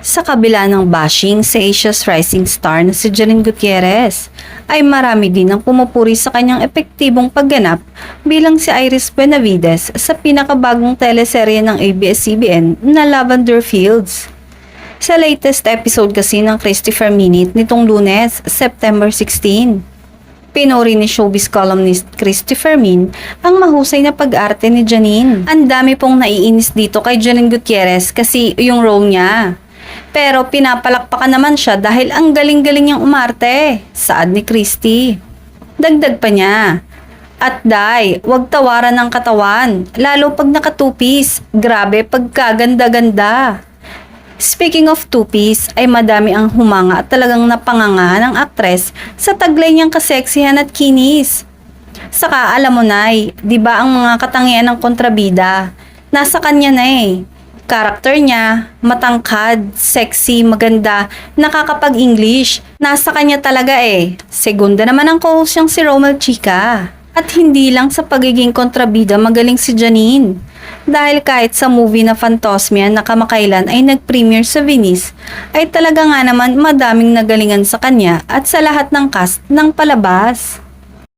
Sa kabila ng bashing sa Asia's rising star na si Janine Gutierrez, ay marami din ang pumupuri sa kanyang epektibong pagganap bilang si Iris Benavides sa pinakabagong teleserye ng ABS-CBN na Lavender Fields. Sa latest episode kasi ng Christopher Minute nitong Lunes, September 16, pinuri ni showbiz columnist Christopher Min ang mahusay na pag-arte ni Janine. Ang dami pong naiinis dito kay Janine Gutierrez kasi yung role niya. Pero pinapalakpakan naman siya dahil ang galing-galing niyang umarte, saad ni Christy. Dagdag pa niya, "At Day, wag tawaran ng katawan, lalo pag nakatupis, grabe pagkaganda-ganda." Speaking of two-piece, ay madami ang humanga at talagang napanganga ng aktres sa taglay niyang kaseksihan at kinis. Saka alam mo Nay, di ba ang mga katangian ng kontrabida? Nasa kanya na eh. Karakter niya, matangkad, sexy, maganda, nakakapag-English. Nasa kanya talaga eh. Segunda naman ang co-host niyang si Romel Chica. At hindi lang sa pagiging kontrabida magaling si Janine. Dahil kahit sa movie na Phantosmia na kamakailan ay nag-premiere sa Venice, ay talaga nga naman madaming nagalingan sa kanya at sa lahat ng cast ng palabas.